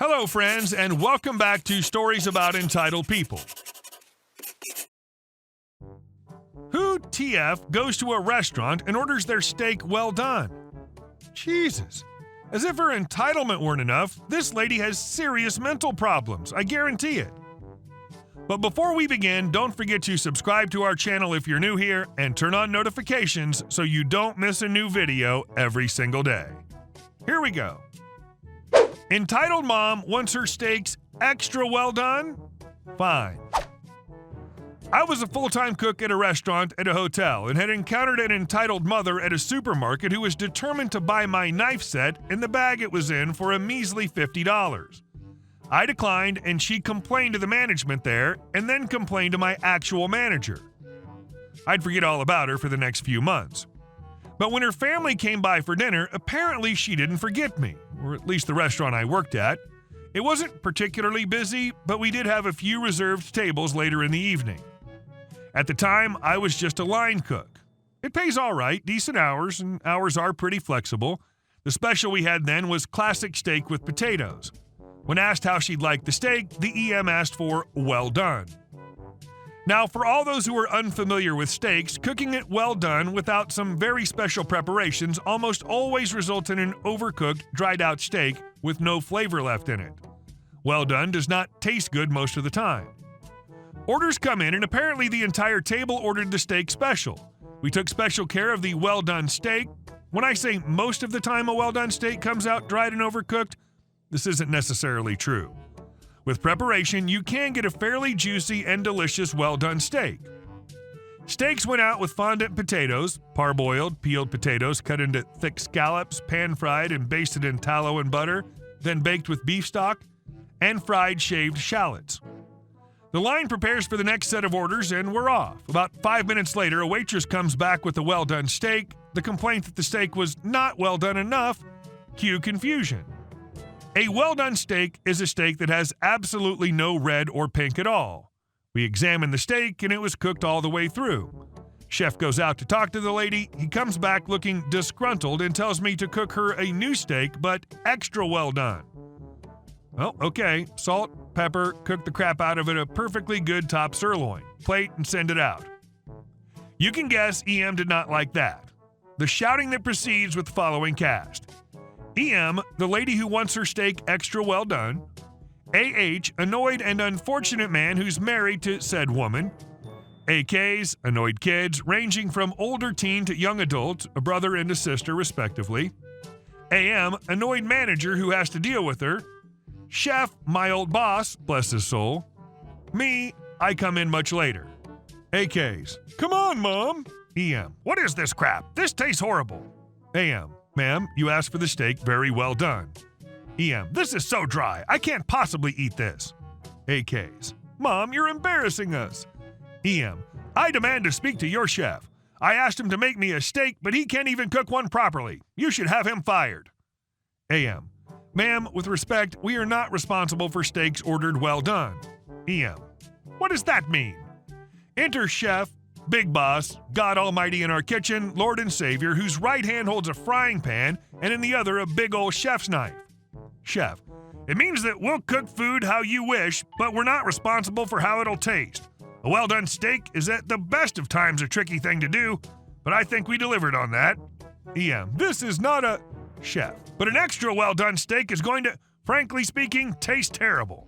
Hello, friends, and welcome back to Stories About Entitled People. Who TF goes to a restaurant and orders their steak well done? Jesus. As if her entitlement weren't enough, this lady has serious mental problems, I guarantee it. But before we begin, don't forget to subscribe to our channel if you're new here and turn on notifications so you don't miss a new video every single day. Here we go. Entitled mom wants her steaks extra well done? Fine. I was a full-time cook at a restaurant at a hotel and had encountered an entitled mother at a supermarket who was determined to buy my knife set and the bag it was in for a measly $50. I declined and she complained to the management there and then complained to my actual manager. I'd forget all about her for the next few months. But when her family came by for dinner, apparently she didn't forget me, or at least the restaurant I worked at. It wasn't particularly busy, but we did have a few reserved tables later in the evening. At the time, I was just a line cook. It pays all right, decent hours, and hours are pretty flexible. The special we had then was classic steak with potatoes. When asked how she'd like the steak, the EM asked for well done. Now, for all those who are unfamiliar with steaks, cooking it well done without some very special preparations almost always results in an overcooked, dried-out steak with no flavor left in it. Well done does not taste good most of the time. Orders come in, and apparently the entire table ordered the steak special. We took special care of the well done steak. When I say most of the time a well done steak comes out dried and overcooked, this isn't necessarily true. With preparation, you can get a fairly juicy and delicious well-done steak. Steaks went out with fondant potatoes, parboiled, peeled potatoes cut into thick scallops, pan-fried and basted in tallow and butter, then baked with beef stock, and fried shaved shallots. The line prepares for the next set of orders, and we're off. About 5 minutes later, a waitress comes back with a well-done steak. The complaint that the steak was not well done enough. Cue confusion. A well-done steak is a steak that has absolutely no red or pink at all. We examined the steak and it was cooked all the way through. Chef goes out to talk to the lady. He comes back looking disgruntled and tells me to cook her a new steak, but extra well done. Well, okay, salt, pepper, cook the crap out of it a perfectly good top sirloin. Plate and send it out. You can guess EM did not like that. The shouting that proceeds with the following cast. EM, the lady who wants her steak extra well done. AH, annoyed and unfortunate man who's married to said woman. AKs, annoyed kids, ranging from older teen to young adult, a brother and a sister respectively. AM, annoyed manager who has to deal with her. Chef, my old boss, bless his soul. Me, I come in much later. AKs, come on, Mom. EM, what is this crap? This tastes horrible. AM, ma'am, you asked for the steak very well done. EM, this is so dry. I can't possibly eat this. AKs, Mom, you're embarrassing us. EM, I demand to speak to your chef. I asked him to make me a steak, but he can't even cook one properly. You should have him fired. AM, ma'am, with respect, we are not responsible for steaks ordered well done. EM, what does that mean? Enter chef, big boss, God Almighty in our kitchen, Lord and Savior, whose right hand holds a frying pan and in the other a big old chef's knife. Chef, it means that we'll cook food how you wish, but we're not responsible for how it'll taste. A well-done steak is at the best of times a tricky thing to do, but I think we delivered on that. EM, this is not a... Chef, but an extra well-done steak is going to, frankly speaking, taste terrible.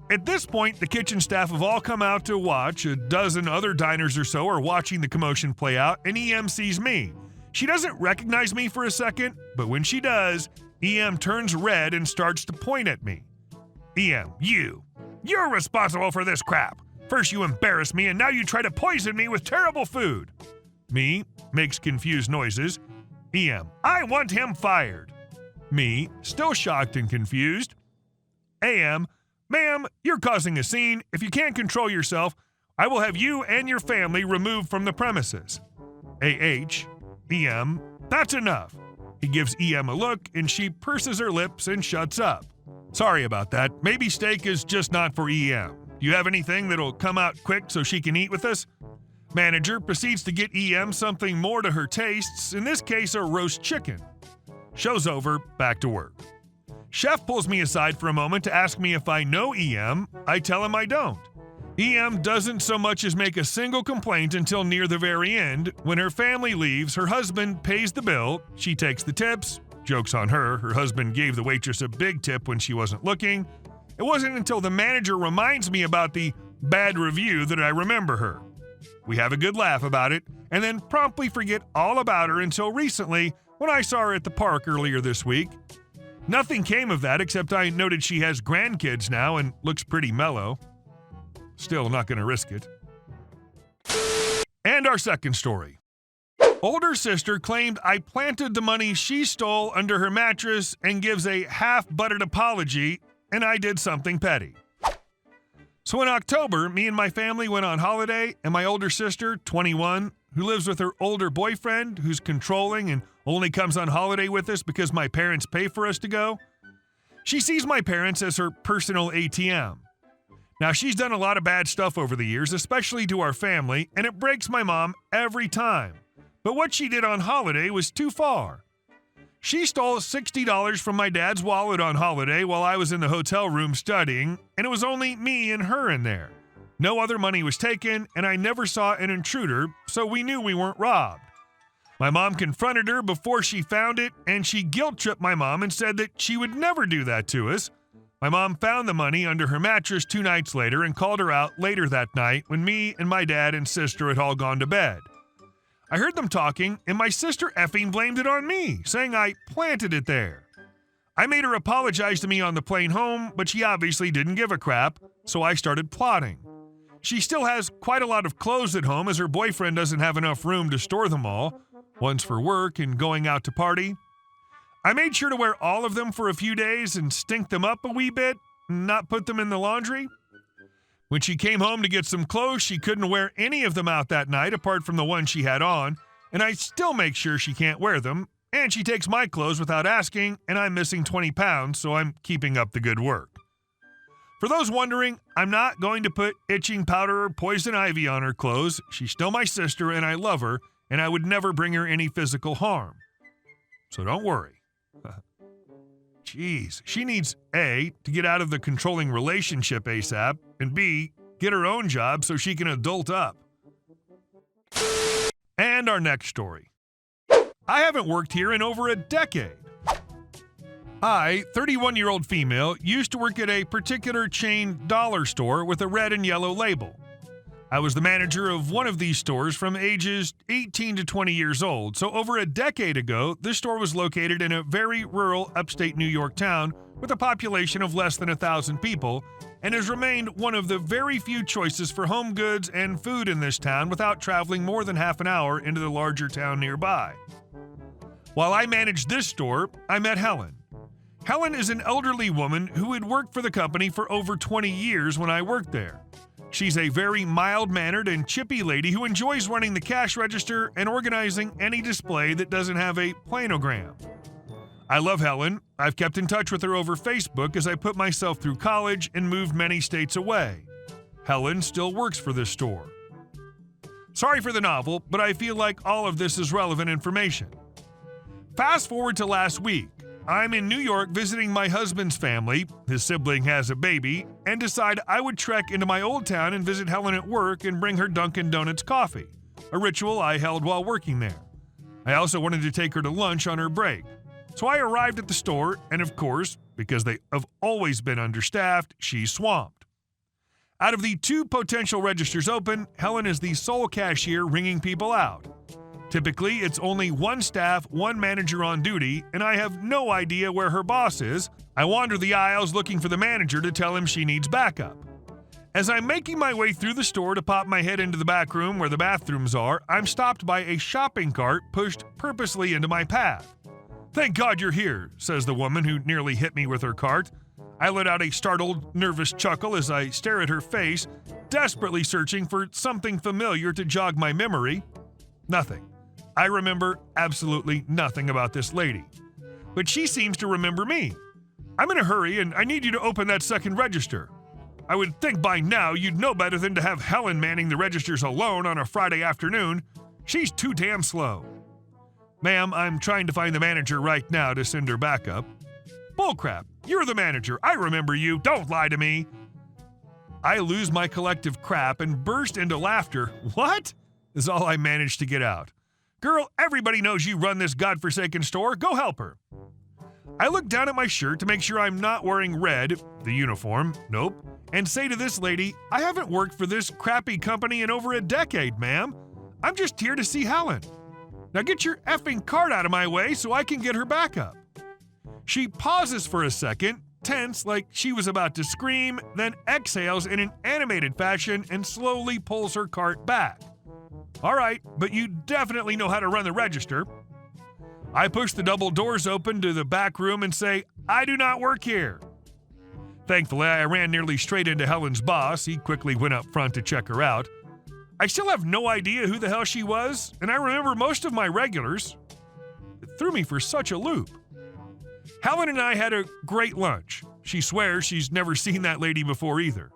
At this point, the kitchen staff have all come out to watch. A dozen other diners or so are watching the commotion play out, and EM sees me. She doesn't recognize me for a second, but when she does, EM turns red and starts to point at me. EM, you're responsible for this crap. First you embarrass me, and now you try to poison me with terrible food. Me, makes confused noises. EM, I want him fired. Me, still shocked and confused. AM, ma'am, you're causing a scene. If you can't control yourself, I will have you and your family removed from the premises. AH, EM, that's enough. He gives EM a look and she purses her lips and shuts up. Sorry about that. Maybe steak is just not for EM. Do you have anything that'll come out quick so she can eat with us? Manager proceeds to get EM something more to her tastes, in this case a roast chicken. Show's over, back to work. Chef pulls me aside for a moment to ask me if I know EM. I tell him I don't. EM doesn't so much as make a single complaint until near the very end. When her family leaves, her husband pays the bill, she takes the tips. Joke's on her, her husband gave the waitress a big tip when she wasn't looking. It wasn't until the manager reminds me about the bad review that I remember her. We have a good laugh about it, and then promptly forget all about her until recently when I saw her at the park earlier this week. Nothing came of that except I noted she has grandkids now and looks pretty mellow. Still not going to risk it. And our second story. Older sister claimed I planted the money she stole under her mattress and gives a half-buttered apology, and I did something petty. So in October, me and my family went on holiday, and my older sister, 21, who lives with her older boyfriend, who's controlling and only comes on holiday with us because my parents pay for us to go, she sees my parents as her personal ATM. Now, she's done a lot of bad stuff over the years, especially to our family, and it breaks my mom every time. But what she did on holiday was too far. She stole $60 from my dad's wallet on holiday while I was in the hotel room studying, and it was only me and her in there. No other money was taken, and I never saw an intruder, so we knew we weren't robbed. My mom confronted her before she found it, and she guilt-tripped my mom and said that she would never do that to us. My mom found the money under her mattress 2 nights later and called her out later that night when me and my dad and sister had all gone to bed. I heard them talking, and my sister effing blamed it on me, saying I planted it there. I made her apologize to me on the plane home, but she obviously didn't give a crap, so I started plotting. She still has quite a lot of clothes at home as her boyfriend doesn't have enough room to store them all, one's for work and going out to party. I made sure to wear all of them for a few days and stink them up a wee bit and not put them in the laundry. When she came home to get some clothes, she couldn't wear any of them out that night apart from the one she had on, and I still make sure she can't wear them, and she takes my clothes without asking, and I'm missing 20 pounds, so I'm keeping up the good work. For those wondering, I'm not going to put itching powder or poison ivy on her clothes. She's still my sister, and I love her, and I would never bring her any physical harm. So don't worry. Jeez, she needs A, to get out of the controlling relationship ASAP, and B, get her own job so she can adult up. And our next story. I haven't worked here in over a decade. I, 31-year-old female, used to work at a particular chain dollar store with a red and yellow label. I was the manager of one of these stores from ages 18 to 20 years old, so over a decade ago, this store was located in a very rural upstate New York town with a population of less than 1,000 people, and has remained one of the very few choices for home goods and food in this town without traveling more than half an hour into the larger town nearby. While I managed this store, I met Helen. Helen is an elderly woman who had worked for the company for over 20 years when I worked there. She's a very mild-mannered and chippy lady who enjoys running the cash register and organizing any display that doesn't have a planogram. I love Helen. I've kept in touch with her over Facebook as I put myself through college and moved many states away. Helen still works for this store. Sorry for the novel, but I feel like all of this is relevant information. Fast forward to last week. I'm in New York visiting my husband's family, his sibling has a baby, and decide I would trek into my old town and visit Helen at work and bring her Dunkin' Donuts coffee, a ritual I held while working there. I also wanted to take her to lunch on her break. So I arrived at the store, and of course, because they have always been understaffed, she's swamped. Out of the 2 potential registers open, Helen is the sole cashier ringing people out. Typically, it's only 1 staff, 1 manager on duty, and I have no idea where her boss is. I wander the aisles looking for the manager to tell him she needs backup. As I'm making my way through the store to pop my head into the back room where the bathrooms are, I'm stopped by a shopping cart pushed purposely into my path. "Thank God you're here," says the woman who nearly hit me with her cart. I let out a startled, nervous chuckle as I stare at her face, desperately searching for something familiar to jog my memory. Nothing. I remember absolutely nothing about this lady. But she seems to remember me. "I'm in a hurry and I need you to open that second register." I would think by now you'd know better than to have Helen manning the registers alone on a Friday afternoon. She's too damn slow. "Ma'am, I'm trying to find the manager right now to send her backup." Bullcrap. You're the manager. I remember you. Don't lie to me. I lose my collective crap and burst into laughter. What? Is all I managed to get out. Girl, everybody knows you run this godforsaken store. Go help her. I look down at my shirt to make sure I'm not wearing red, the uniform, nope, and say to this lady, I haven't worked for this crappy company in over a decade, ma'am. I'm just here to see Helen. Now get your effing cart out of my way so I can get her back up. She pauses for a second, tense like she was about to scream, then exhales in an animated fashion and slowly pulls her cart back. All right, but you definitely know how to run the register. I push the double doors open to the back room and say, I do not work here. Thankfully, I ran nearly straight into Helen's boss. He quickly went up front to check her out. I still have no idea who the hell she was, and I remember most of my regulars. It threw me for such a loop. Helen and I had a great lunch. She swears she's never seen that lady before either.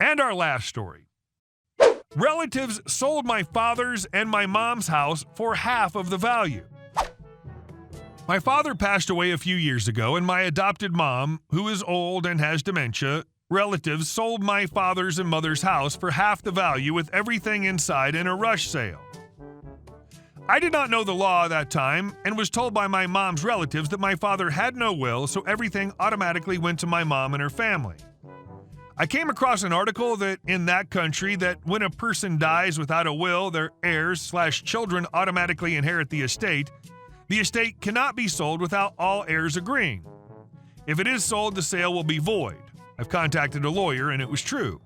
And our last story. Relatives sold my father's and my mom's house for half of the value. My father passed away a few years ago, and my adopted mom, who is old and has dementia, relatives sold my father's and mother's house for half the value with everything inside in a rush sale. I did not know the law at that time and was told by my mom's relatives that my father had no will, so everything automatically went to my mom and her family. I came across an article that in that country that when a person dies without a will, their heirs/children automatically inherit the estate. The estate cannot be sold without all heirs agreeing. If it is sold, the sale will be void. I've contacted a lawyer and it was true.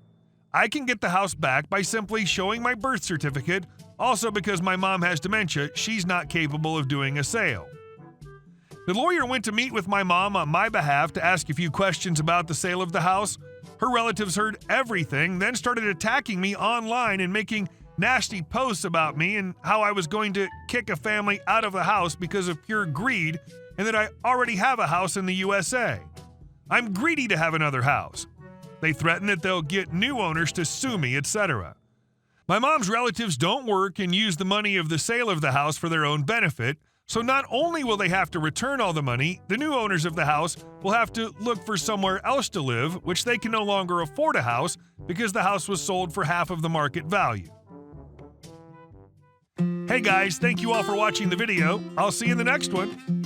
I can get the house back by simply showing my birth certificate. Also, because my mom has dementia, she's not capable of doing a sale. The lawyer went to meet with my mom on my behalf to ask a few questions about the sale of the house. Her relatives heard everything, then started attacking me online and making nasty posts about me and how I was going to kick a family out of the house because of pure greed and that I already have a house in the USA. I'm greedy to have another house. They threaten that they'll get new owners to sue me, etc. My mom's relatives don't work and use the money of the sale of the house for their own benefit, so not only will they have to return all the money, the new owners of the house will have to look for somewhere else to live, which they can no longer afford a house because the house was sold for half of the market value. Hey guys, thank you all for watching the video. I'll see you in the next one.